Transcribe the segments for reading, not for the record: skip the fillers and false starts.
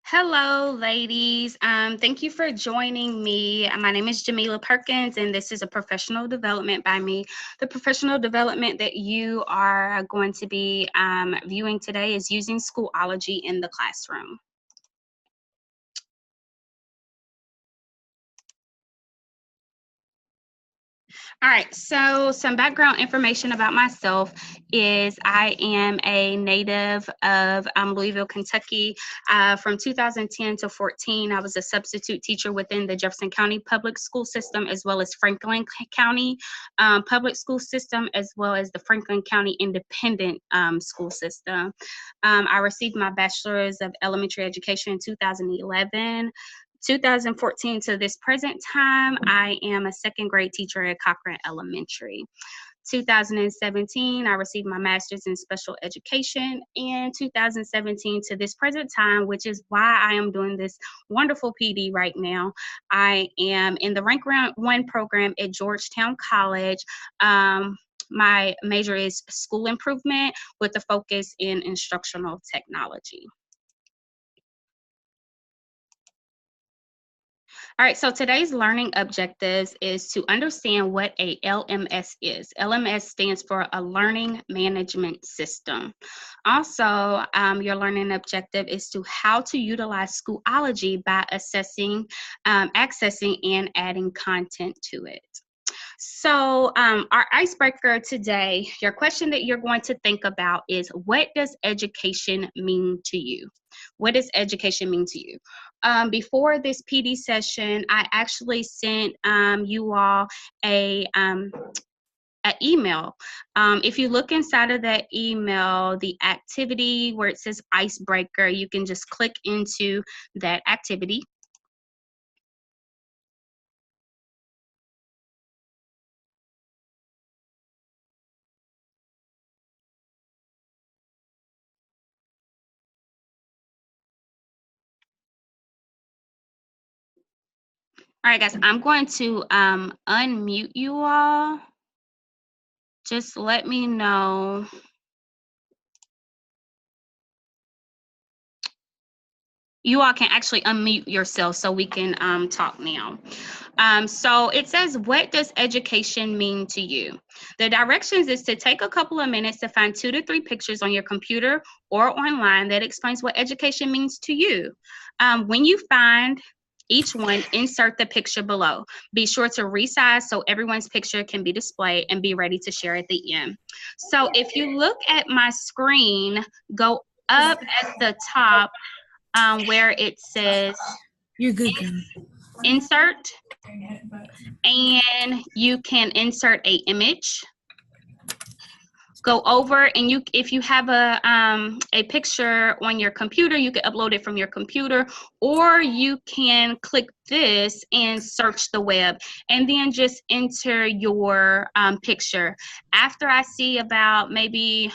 Hello, ladies. Thank you for joining me. My name is J.Perkins, and this is a professional development by me. The professional development that you are going to be viewing today is using Schoology in the classroom. All right, so some background information about myself is I am a native of Louisville, Kentucky. From 2010 to 14, I was a substitute teacher within the Jefferson County Public School System, as well as Franklin County Public School System, as well as the Franklin County Independent School System. I received my Bachelor's of Elementary Education in 2011. 2014 to this present time, I am a second grade teacher at Cochran Elementary. 2017, I received my master's in special education, and 2017 to this present time, which is why I am doing this wonderful PD right now. I am in the Rank 1 program at Georgetown College. My major is school improvement with a focus in instructional technology. All right, so today's learning objectives is to understand what a LMS is. LMS stands for a Learning Management System. Also, your learning objective is to how to utilize Schoology by assessing, accessing, and adding content to it. So our icebreaker today, your question that you're going to think about is, what does education mean to you? What does education mean to you? Before this PD session, I actually sent you all an email. If you look inside of that email, the activity where it says icebreaker, you can just click into that activity. All right, guys, I'm going to unmute you all. Just let me know. You all can actually unmute yourself so we can talk now. So it says, what does education mean to you? The directions is to take a couple of minutes to find 2 to 3 pictures on your computer or online that explains what education means to you. When you find each one, insert the picture below. Be sure to resize so everyone's picture can be displayed and be ready to share at the end. So if you look at my screen, go up at the top where it says You're good, insert, and you can insert a image. Go over, and if you have a picture on your computer, you can upload it from your computer, or you can click this and search the web, and then just enter your picture. After I see about maybe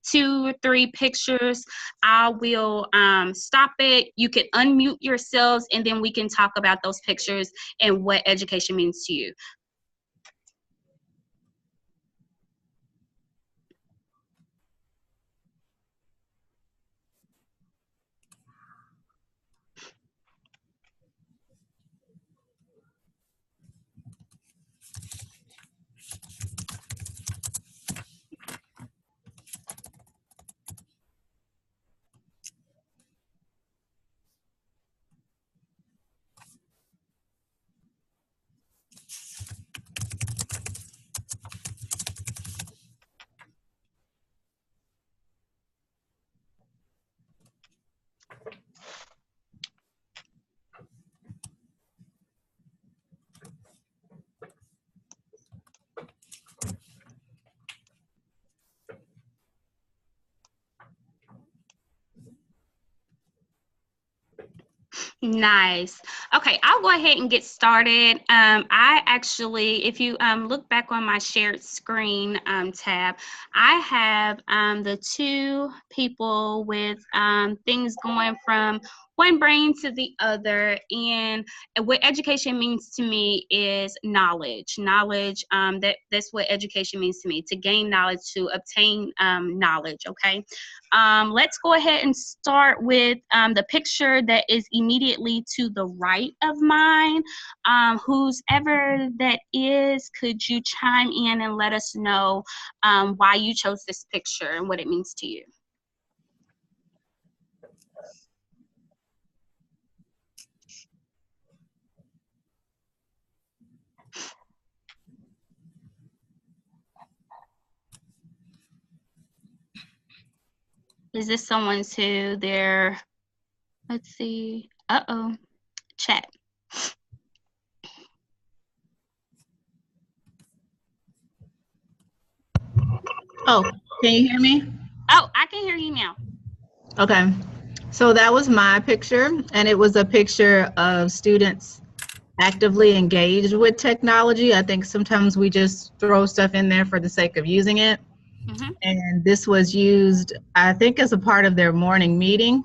2 or 3 pictures, I will stop it. You can unmute yourselves, and then we can talk about those pictures and what education means to you. Nice. Okay, I'll go ahead and get started. I actually, if you look back on my shared screen tab, I have the 2 people with things going from one brain to the other. And what education means to me is knowledge. That's what education means to me, to gain knowledge, to obtain knowledge. Okay. Let's go ahead and start with the picture that is immediately to the right of mine. Who's ever that is, could you chime in and let us know why you chose this picture and what it means to you? Is this someone to their, let's see, chat? Oh, can you hear me? Oh, I can hear you now. Okay. So that was my picture, and it was a picture of students actively engaged with technology. I think sometimes we just throw stuff in there for the sake of using it. Mm-hmm. And this was used, I think, as a part of their morning meeting,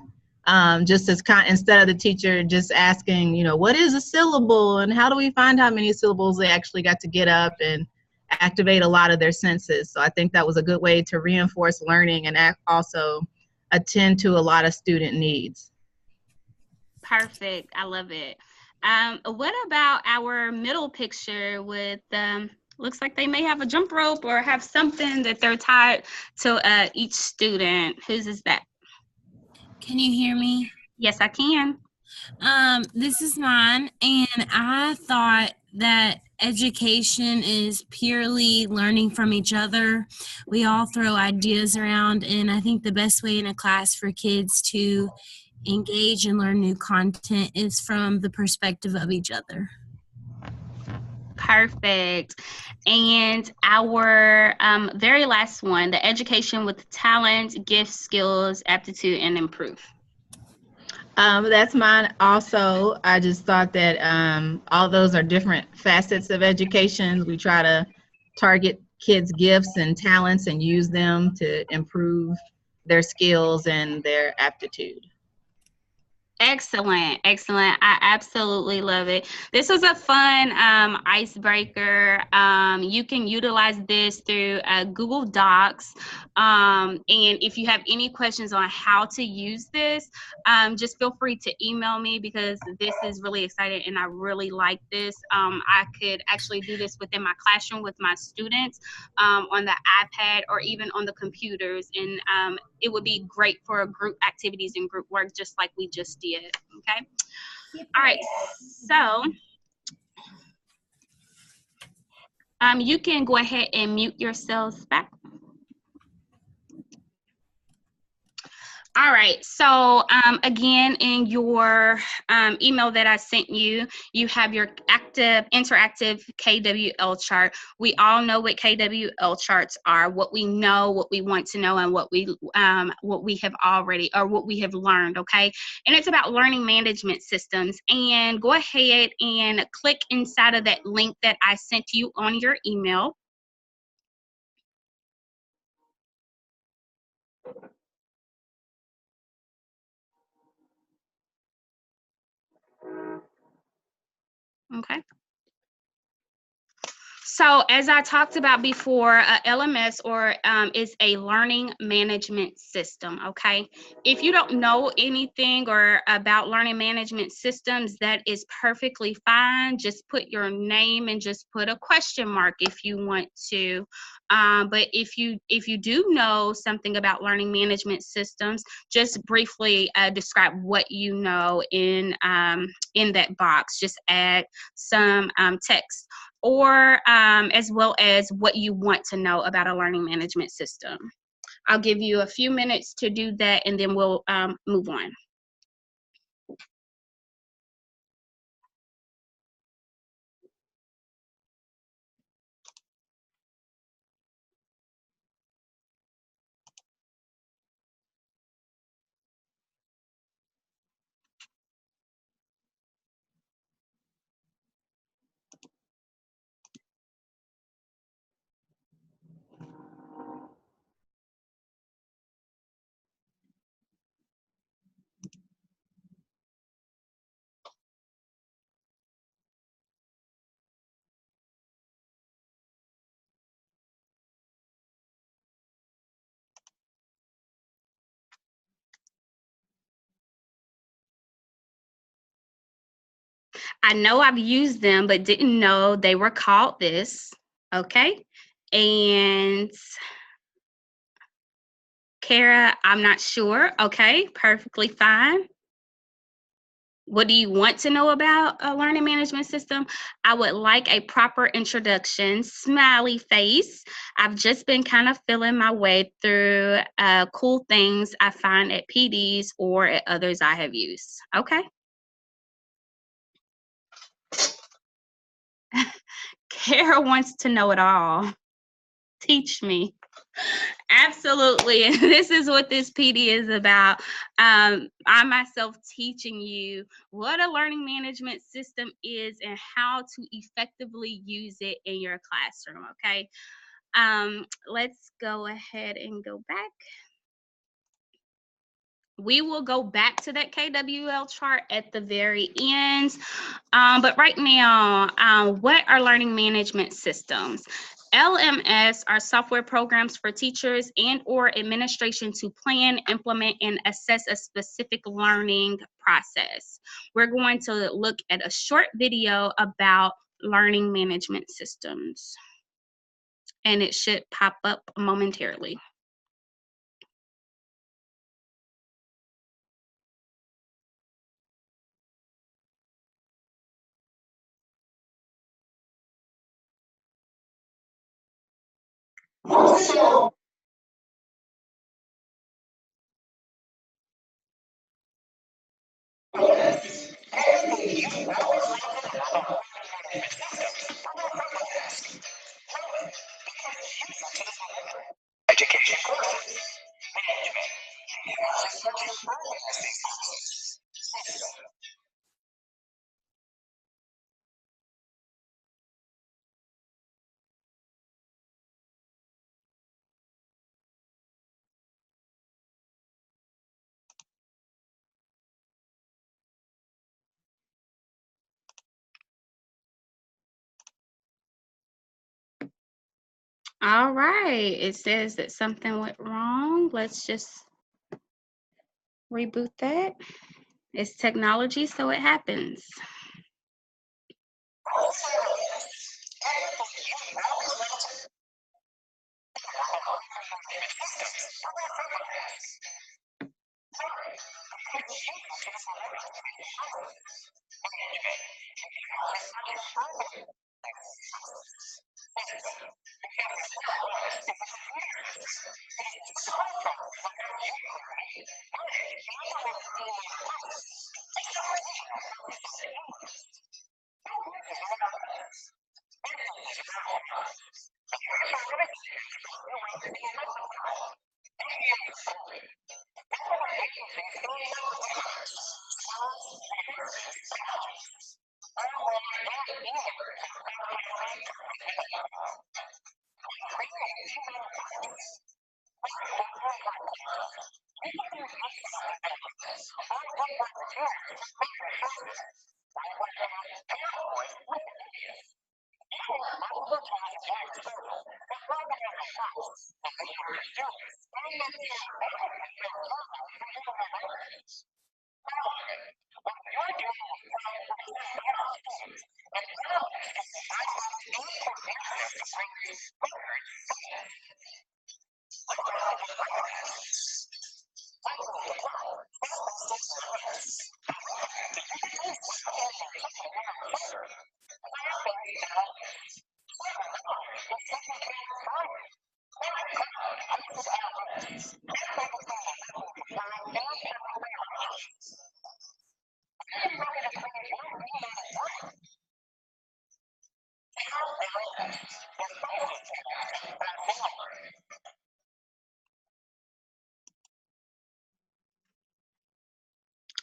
just as instead of the teacher just asking, what is a syllable and how do we find how many syllables, they actually got to get up and activate a lot of their senses. So I think that was a good way to reinforce learning and also attend to a lot of student needs. Perfect. I love it. What about our middle picture with looks like they may have a jump rope or have something that they're tied to each student. Whose is that? Can you hear me? Yes, I can. This is mine, and I thought that education is purely learning from each other. We all throw ideas around, and I think the best way in a class for kids to engage and learn new content is from the perspective of each other. Perfect. And our very last one, the education with talent, gifts, skills, aptitude, and improve. That's mine also. I just thought that all those are different facets of education. We try to target kids' gifts and talents and use them to improve their skills and their aptitude. Excellent, excellent. I absolutely love it. This was a fun icebreaker. You can utilize this through Google Docs. And if you have any questions on how to use this, just feel free to email me because this is really exciting and I really like this. I could actually do this within my classroom with my students on the iPad or even on the computers. And it would be great for group activities and group work, just like we just did. Okay. All right. So you can go ahead and mute yourselves back. All right, so again, in your email that I sent you, you have your interactive KWL chart. We all know what KWL charts are, what we know, what we want to know, and what we have already, or what we have learned, okay? And it's about learning management systems. And go ahead and click inside of that link that I sent you on your email. Okay. So as I talked about before, LMS is a learning management system, okay? If you don't know anything or about learning management systems, that is perfectly fine. Just put your name and just put a question mark if you want to. But if you do know something about learning management systems, just briefly describe what you know in that box. Just add some text, or as well as what you want to know about a learning management system. I'll give you a few minutes to do that and then we'll move on. I know I've used them, but didn't know they were called this. Okay. And Kara, I'm not sure. Okay, perfectly fine. What do you want to know about a learning management system? I would like a proper introduction, smiley face. I've just been kind of feeling my way through cool things I find at PDs or at others I have used. Okay. Kara wants to know it all. Teach me. Absolutely. And this is what this PD is about. I myself teaching you what a learning management system is and how to effectively use it in your classroom. Okay. Let's go ahead and go back. We will go back to that KWL chart at the very end. But right now, what are learning management systems? LMS are software programs for teachers and or administration to plan, implement, and assess a specific learning process. We're going to look at a short video about learning management systems, and it should pop up momentarily. All right, it says that something went wrong. Let's just reboot that. It's technology, so it happens.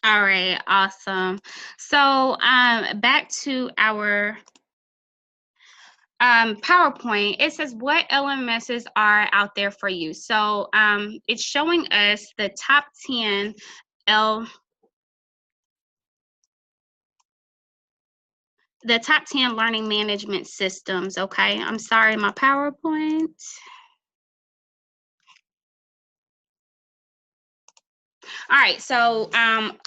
All right, awesome. So back to our PowerPoint. It says what LMSs are out there for you. So it's showing us the top 10 learning management systems. Okay, I'm sorry, my PowerPoint. All right, so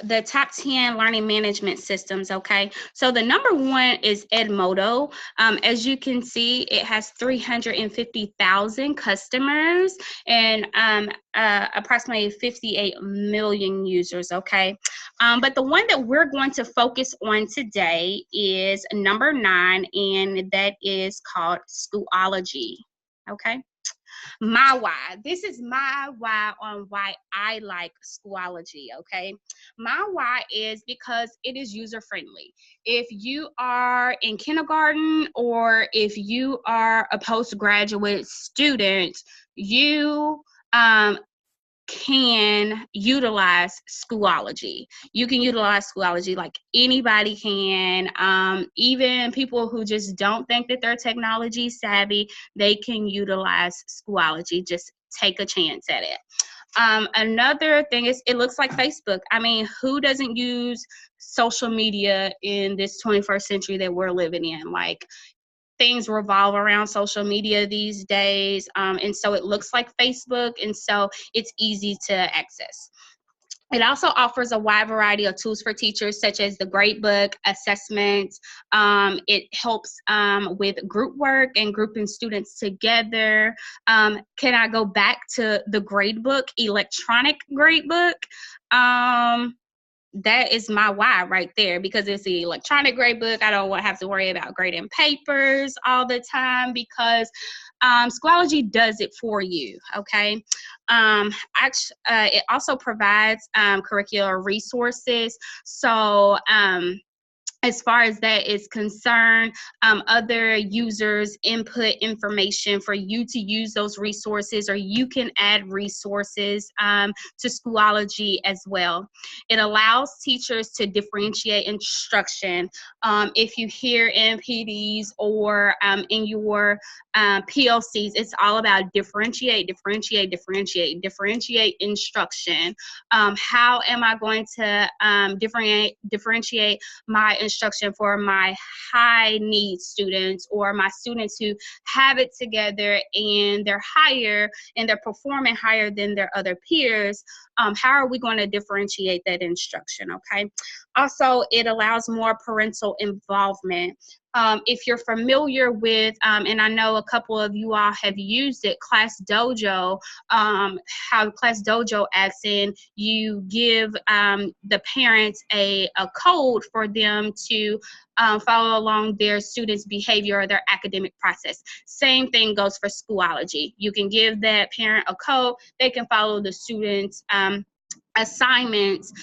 the top 10 learning management systems, okay? So the number one is Edmodo. As you can see, it has 350,000 customers and approximately 58 million users, okay? But the one that we're going to focus on today is number 9, and that is called Schoology, okay? My why. This is my why on why I like Schoology, okay? My why is because it is user friendly. If you are in kindergarten or if you are a postgraduate student, you can utilize Schoology. You can utilize Schoology like anybody can. Even people who just don't think that they're technology savvy, they can utilize Schoology. Just take a chance at it. Another thing is it looks like Facebook. I mean, who doesn't use social media in this 21st century that we're living in? Like, things revolve around social media these days. And so it looks like Facebook, and so it's easy to access. It also offers a wide variety of tools for teachers, such as the gradebook, assessments. It helps with group work and grouping students together. Can I go back to the gradebook, electronic gradebook? That is my why right there, because it's the electronic gradebook. I don't have to worry about grading papers all the time because Schoology does it for you, okay? It also provides curricular resources. So as far as that is concerned, other users input information for you to use those resources, or you can add resources to Schoology as well. It allows teachers to differentiate instruction. If you hear MPDs or in your PLCs, it's all about differentiate instruction. How am I going to differentiate my instruction for my high need students, or my students who have it together and they're higher and they're performing higher than their other peers? How are we going to differentiate that instruction, okay? Also, it allows more parental involvement. If you're familiar with, and I know a couple of you all have used it, Class Dojo, how Class Dojo acts in, you give the parents a code for them to follow along their students' behavior or their academic process. Same thing goes for Schoology. You can give that parent a code, they can follow the students' assignments,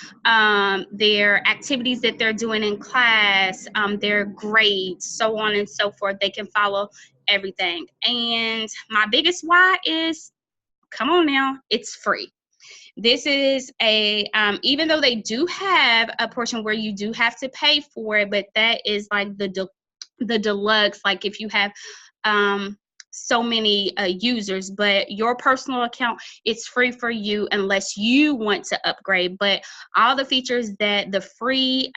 their activities that they're doing in class, their grades, so on and so forth. They can follow everything. And my biggest why is, come on now, it's free. This is even though they do have a portion where you do have to pay for it, but that is like the deluxe, like if you have so many users. But your personal account, it's free for you unless you want to upgrade. But all the features that the free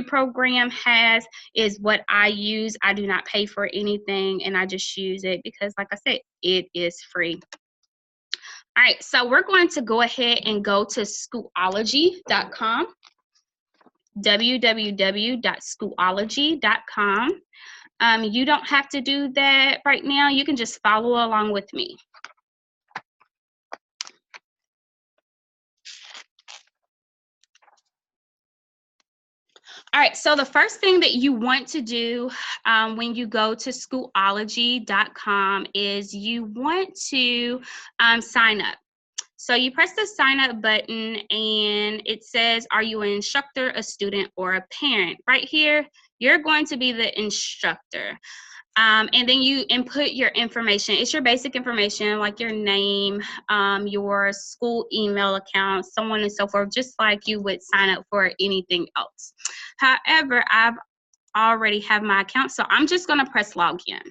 program has is what I use. I do not pay for anything, and I just use it because, like I said, it is free. All right, so we're going to go ahead and go to Schoology.com, www.schoology.com. You don't have to do that right now. You can just follow along with me. All right, so the first thing that you want to do when you go to Schoology.com is you want to sign up. So you press the sign up button and it says, are you an instructor, a student, or a parent? Right here, you're going to be the instructor. And then you input your information. It's your basic information, like your name, your school email account, so on and so forth, just like you would sign up for anything else. However, I've already have my account, so I'm just going to press login.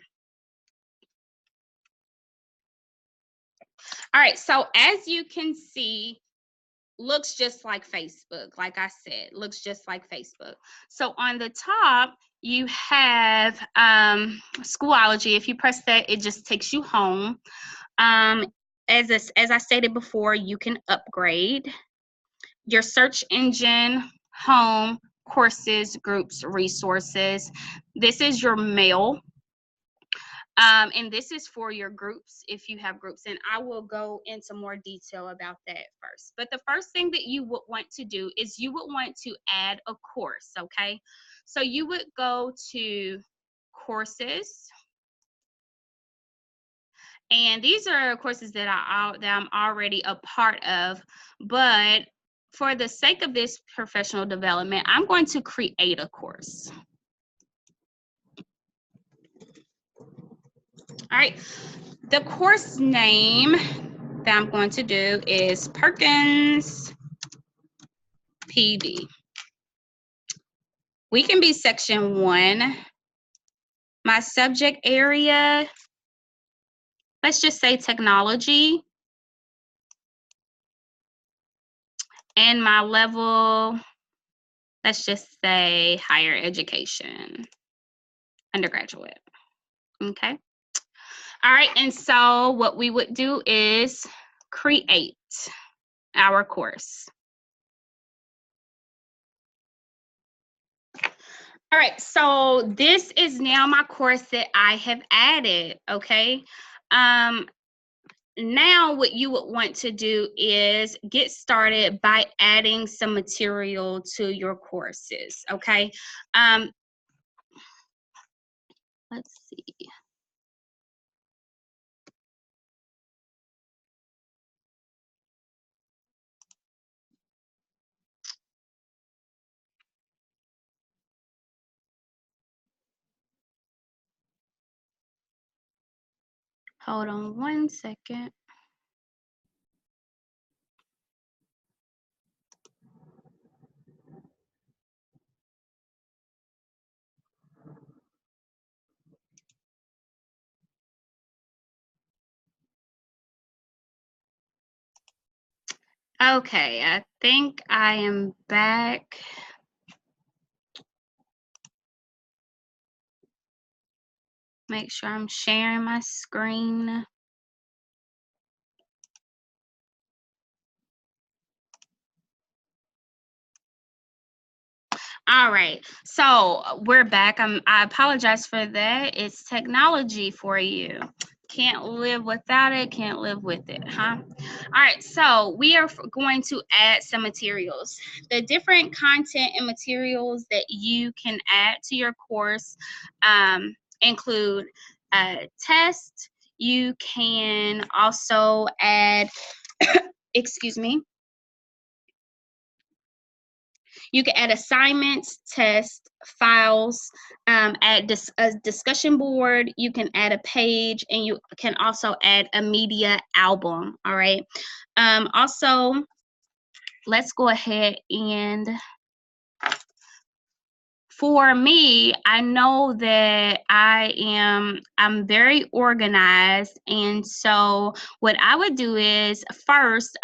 All right, so as you can see, looks just like Facebook. Like I said, looks just like Facebook. So on the top, you have Schoology. If you press that, it just takes you home. as I stated before, you can upgrade your search engine, home, courses, groups, resources. This is your mail. And this is for your groups, if you have groups, and I will go into more detail about that first. But the first thing that you would want to do is you would want to add a course, okay? So you would go to courses, and these are courses that I'm already a part of, but for the sake of this professional development, I'm going to create a course. All right, the course name that I'm going to do is Perkins PD. We can be section 1. My subject area, let's just say technology. And my level, let's just say higher education, undergraduate. Okay. All right, and so what we would do is create our course. All right, so this is now my course that I have added, okay? Now what you would want to do is get started by adding some material to your courses, okay? Let's see. Hold on one second. Okay, I think I am back. Make sure I'm sharing my screen. All right, so we're back. I apologize for that. It's technology for you. Can't live without it, can't live with it, huh? All right, so we are going to add some materials. The different content and materials that you can add to your course include tests. You can also add, excuse me, you can add assignments, tests, files, add a discussion board. You can add a page, and you can also add a media album. All right. Also, let's go ahead and for me, I know that I'm very organized, and so what I would do is first,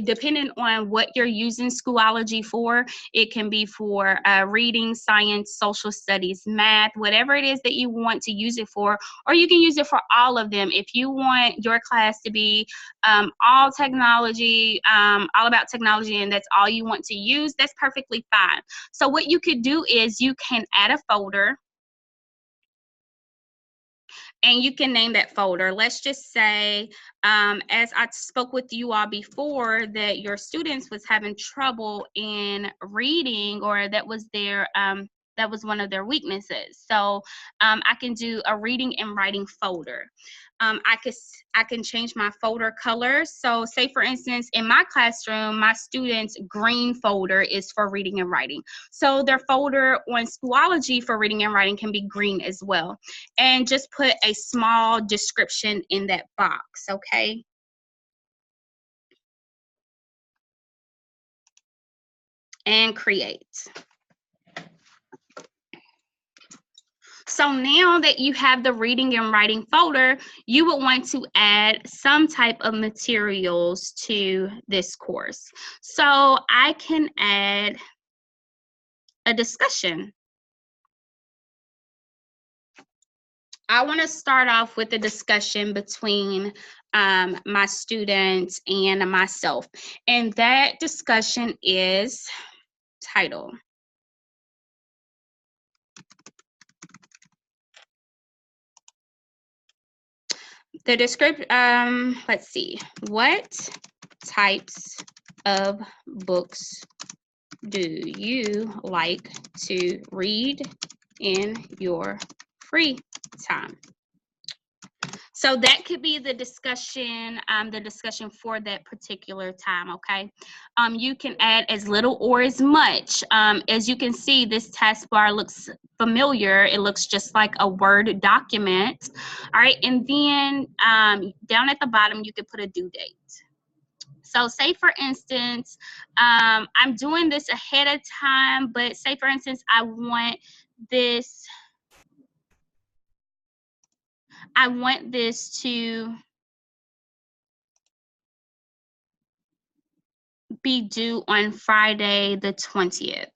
depending on what you're using Schoology for, it can be for reading, science, social studies, math, whatever it is that you want to use it for, or you can use it for all of them. If you want your class to be all technology, all about technology, and that's all you want to use, that's perfectly fine. So what you could do is you can add a folder, and you can name that folder. Let's just say, as I spoke with you all before, that your students was having trouble in reading, or that was one of their weaknesses. So I can do a reading and writing folder. I can change my folder color. So say for instance, in my classroom, my students' green folder is for reading and writing. So their folder on Schoology for reading and writing can be green as well. And just put a small description in that box, okay? And create. So now that you have the reading and writing folder, you would want to add some type of materials to this course. So I can add a discussion. I want to start off with a discussion between my students and myself. And that discussion is titled, the description, let's see, what types of books do you like to read in your free time? So that could be the discussion for that particular time, okay? You can add as little or as much. As you can see, this taskbar looks familiar. It looks just like a Word document. All right, and then down at the bottom, you could put a due date. So say for instance, I'm doing this ahead of time, but say for instance, I want this to be due on Friday the 20th.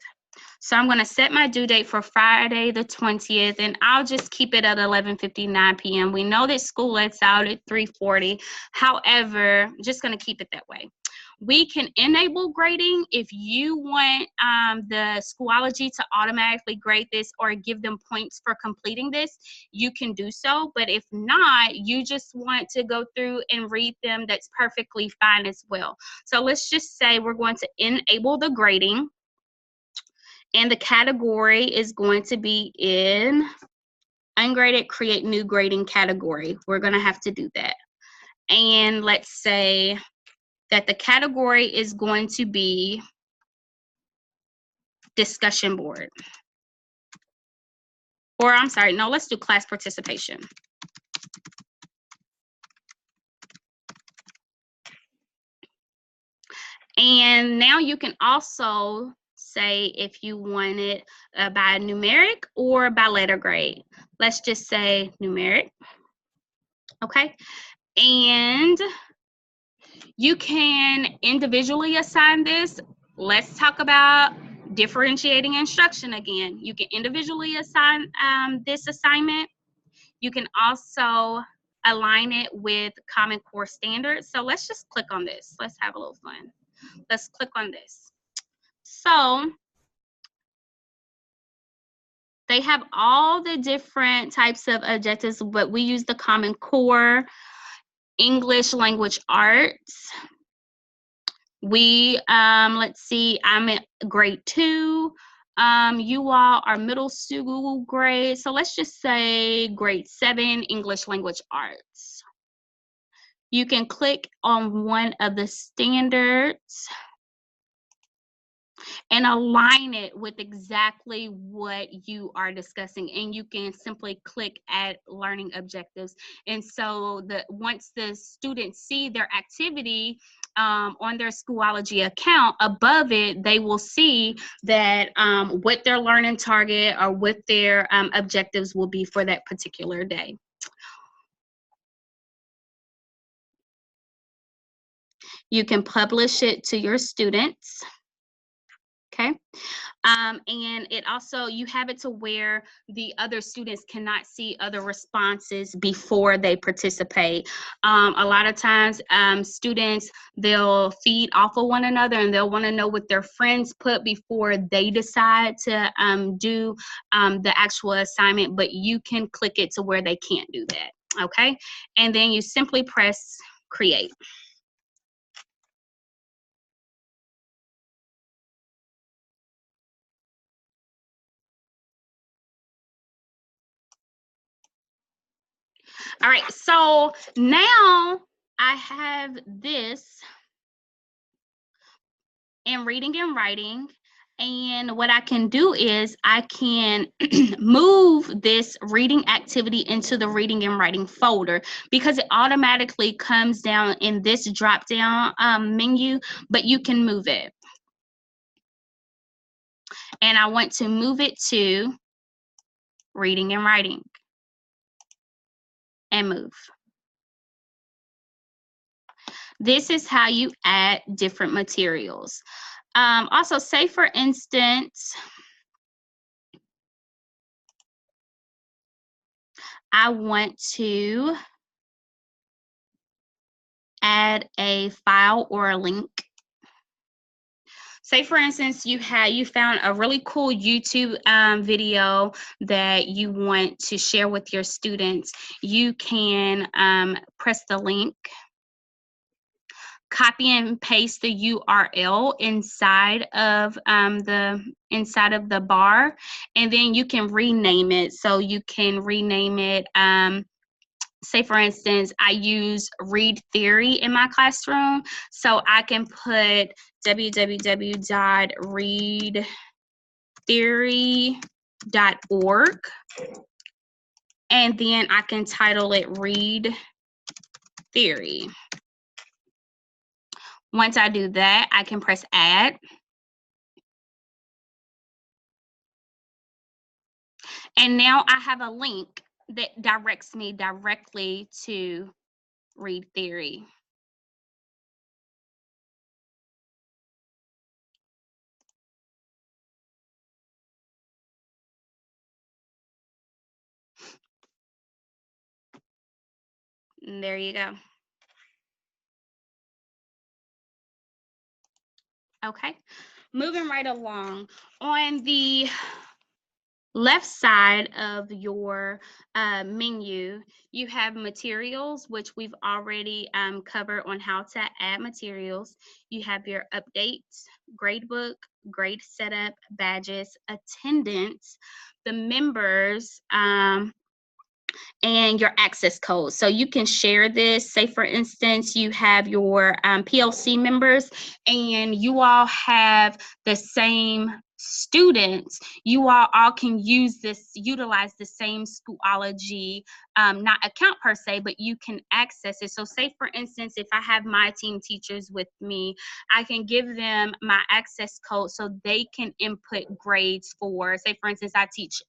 So I'm going to set my due date for Friday the 20th, and I'll just keep it at 11:59 p.m. We know that school lets out at 3:40. However, I'm just going to keep it that way. We can enable grading if you want the Schoology to automatically grade this or give them points for completing this. You can do so, but if not, you just want to go through and read them, that's perfectly fine as well. So let's just say we're going to enable the grading, and the category is going to be in ungraded, create new grading category. We're going to have to do that. And let's say that the category is going to be discussion board. Or I'm sorry, no, let's do class participation. And now you can also say if you want it by numeric or by letter grade. Let's just say numeric. Okay. And you can individually assign this. Let's talk about differentiating instruction again. You can individually assign this assignment. You can also align it with Common Core standards. So let's just click on this. Let's have a little fun. Let's click on this. So they have all the different types of objectives, but we use the Common Core, English language arts. We, let's see, I'm at grade 2. You all are middle school grade. So let's just say grade 7, English language arts. You can click on one of the standards and align it with exactly what you are discussing. And you can simply click at learning objectives. And so once the students see their activity on their Schoology account, above it, they will see that what their learning target or what their objectives will be for that particular day. You can publish it to your students. Okay. And it also, you have it to where the other students cannot see other responses before they participate. A lot of times students, they'll feed off of one another and they'll want to know what their friends put before they decide to do the actual assignment, but you can click it to where they can't do that. Okay. And then you simply press create. All right, so now I have this in reading and writing. And what I can do is I can move this reading activity into the reading and writing folder because it automatically comes down in this drop down menu, but you can move it. And I want to move it to reading and writing and move. This is how you add different materials. Also, say for instance, I want to add a file or a link. Say for instance, you found a really cool YouTube video that you want to share with your students. You can press the link, copy and paste the URL inside of the bar, and then you can rename it. So you can rename it. Say for instance, I use Read Theory in my classroom, so I can put www.readtheory.org, and then I can title it Read Theory. Once I do that, I can press Add. And now I have a link that directs me directly to Read Theory. And there you go. Okay, moving right along. On the left side of your menu, you have materials, which we've already covered on how to add materials. You have your updates, gradebook, grade setup, badges, attendance, the members, and your access code. So you can share this. Say for instance, you have your PLC members and you all have the same students. You all can utilize the same Schoology, not account per se, but you can access it. So say for instance, if I have my team teachers with me, I can give them my access code so they can input grades for, say for instance, I teach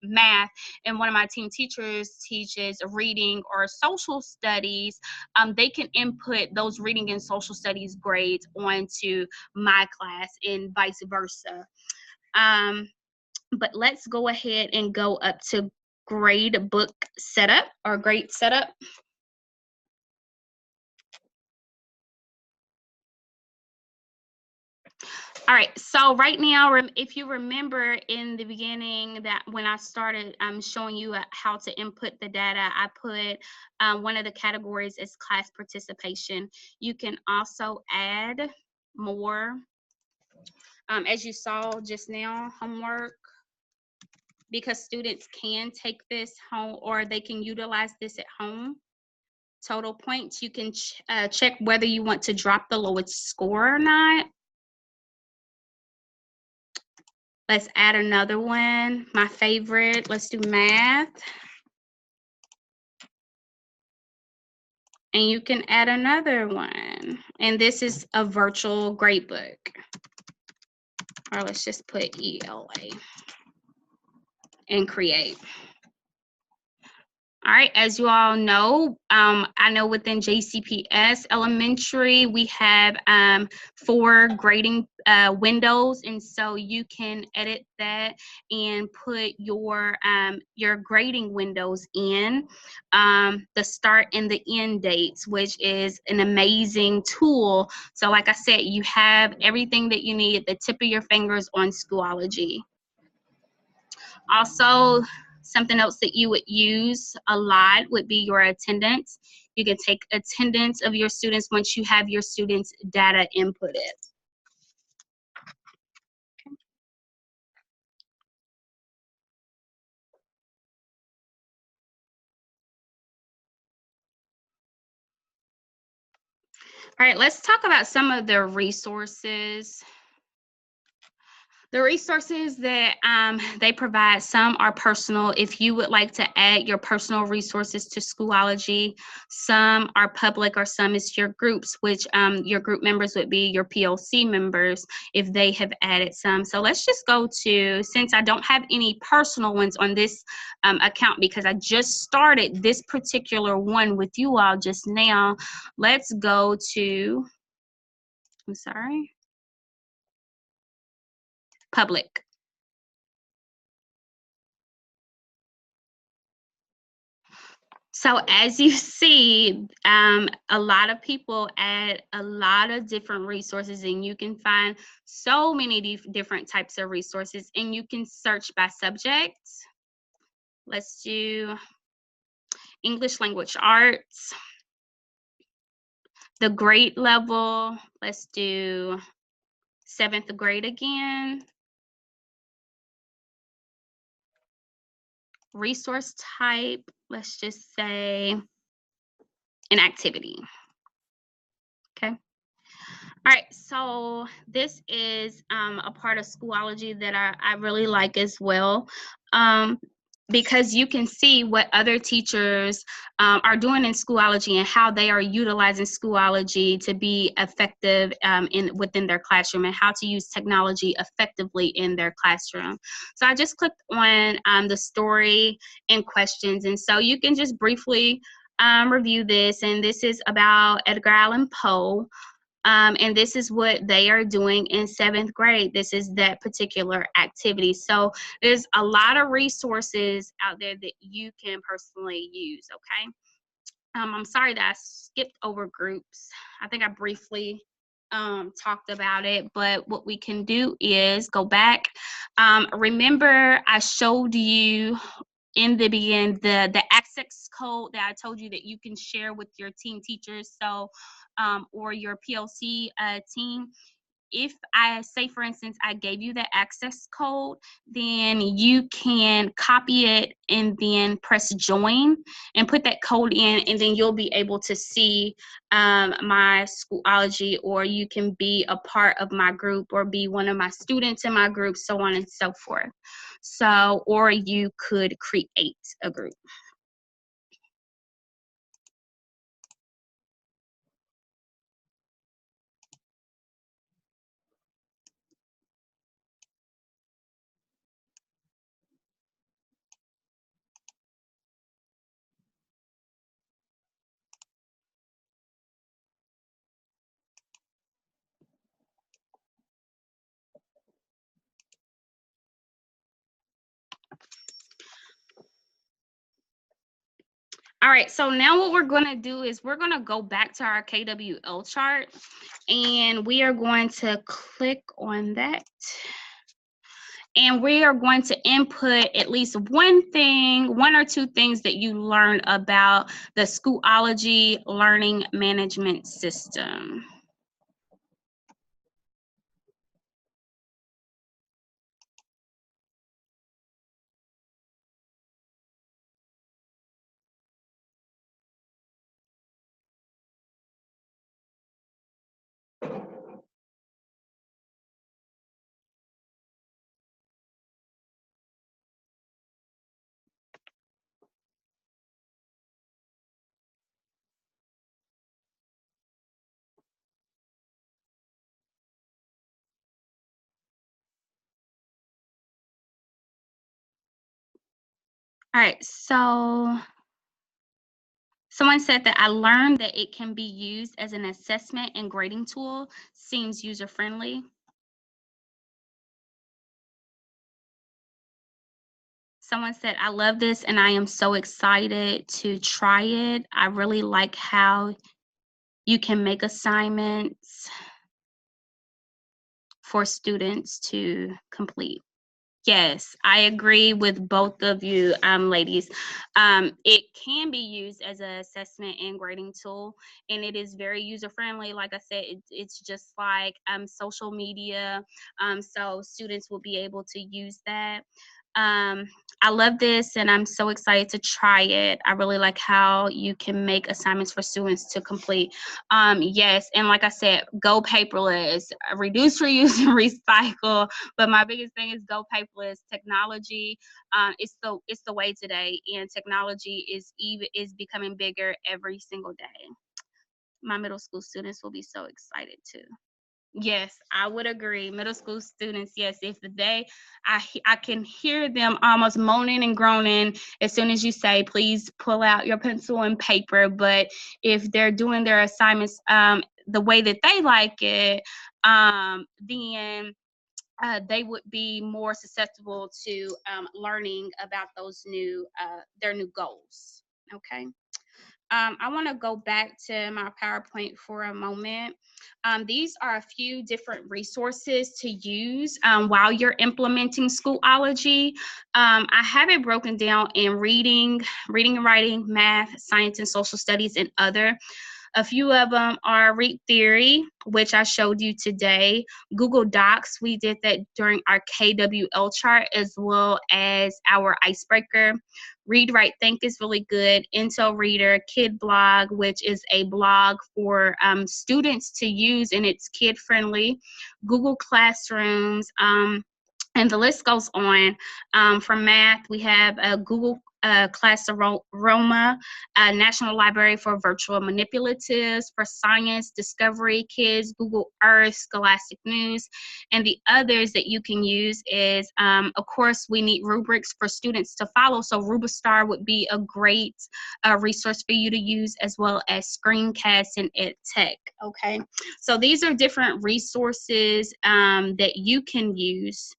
math, and one of my team teachers teaches reading or social studies. They can input those reading and social studies grades onto my class and vice versa. But let's go ahead and go up to grade book setup or grade setup. All right, so right now, if you remember in the beginning that when I started showing you how to input the data, I put one of the categories is class participation. You can also add more, as you saw just now, homework, because students can take this home or they can utilize this at home. Total points, you can check whether you want to drop the lowest score or not. Let's add another one, my favorite. Let's do math. And you can add another one. And this is a virtual gradebook. Or let's just put ELA and create. All right, as you all know, I know within JCPS Elementary, we have 4 grading windows, and so you can edit that and put your grading windows in, the start and the end dates, which is an amazing tool. So like I said, you have everything that you need at the tip of your fingers on Schoology. Also, something else that you would use a lot would be your attendance. You can take attendance of your students once you have your students' data inputted. All right, let's talk about some of the resources. The resources that they provide, some are personal. If you would like to add your personal resources to Schoology, some are public or some is your groups, which your group members would be your PLC members if they have added some. So let's just go to, since I don't have any personal ones on this account because I just started this particular one with you all just now, let's go to, I'm sorry, public. So as you see, a lot of people add a lot of different resources, and you can find so many different types of resources, and you can search by subject. Let's do English language arts, the grade level. Let's do 7th grade again. Resource type, let's just say an activity. Okay. All right, so this is a part of Schoology that I really like as well, because you can see what other teachers are doing in Schoology and how they are utilizing Schoology to be effective within their classroom, and how to use technology effectively in their classroom. So I just clicked on the story and questions, and so you can just briefly review this, and this is about Edgar Allan Poe. And this is what they are doing in 7th grade. This is that particular activity. So there's a lot of resources out there that you can personally use, okay? I'm sorry that I skipped over groups. I think I briefly talked about it, but what we can do is go back. Remember, I showed you in the beginning the access code that I told you that you can share with your team teachers, so or your PLC team. If I say, for instance, I gave you the access code, then you can copy it and then press join and put that code in, and then you'll be able to see my Schoology, or you can be a part of my group or be one of my students in my group, so on and so forth. So, or you could create a group. All right, so now what we're going to do is we're going to go back to our KWL chart, and we are going to click on that. And we are going to input at least one or two things that you learned about the Schoology learning management system. All right, so someone said that I learned that it can be used as an assessment and grading tool. Seems user-friendly. Someone said, I love this and I am so excited to try it. I really like how you can make assignments for students to complete. Yes, I agree with both of you, ladies. It can be used as an assessment and grading tool, and it is very user-friendly. Like I said, it's just like social media, so students will be able to use that. I love this, and I'm so excited to try it. I really like how you can make assignments for students to complete. Yes, and like I said, go paperless, reduce, reuse, and recycle. But my biggest thing is go paperless. Technology, it's the way today, and technology is becoming bigger every single day. My middle school students will be so excited too. Yes, I would agree. Middle school students, yes, if I can hear them almost moaning and groaning as soon as you say, please pull out your pencil and paper. But if they're doing their assignments the way that they like it, then they would be more susceptible to learning about those their new goals. Okay. I want to go back to my PowerPoint for a moment. These are a few different resources to use while you're implementing Schoology. I have it broken down in reading and writing, math, science and social studies, and other. A few of them are Read Theory, which I showed you today. Google Docs, we did that during our KWL chart, as well as our icebreaker. Read, Write, Think is really good. Intel Reader, Kid Blog, which is a blog for students to use, and it's kid friendly. Google Classrooms, and the list goes on. For math, we have Google Classroma, National Library for Virtual Manipulatives. For science, Discovery Kids, Google Earth, Scholastic News, and the others that you can use is, of course, we need rubrics for students to follow. So Rubistar would be a great resource for you to use, as well as Screencast and EdTech. Okay, so these are different resources that you can use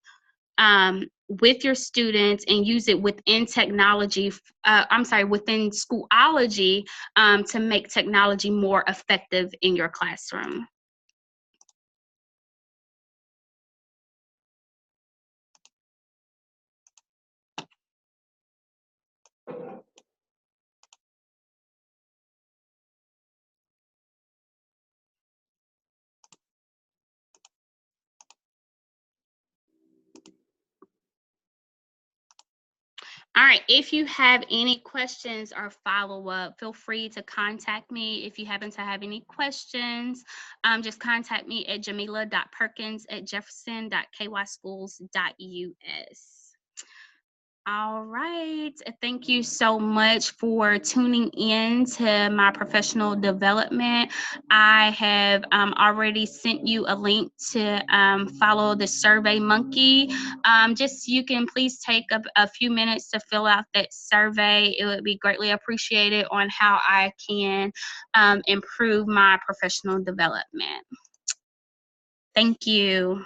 with your students and use it within technology, within Schoology, to make technology more effective in your classroom. All right, if you have any questions or follow-up, feel free to contact me. If you happen to have any questions, just contact me at jamila.perkins@jefferson.kyschools.us. All right. Thank you so much for tuning in to my professional development. I have already sent you a link to follow the Survey Monkey. Just you can please take a few minutes to fill out that survey. It would be greatly appreciated on how I can improve my professional development. Thank you.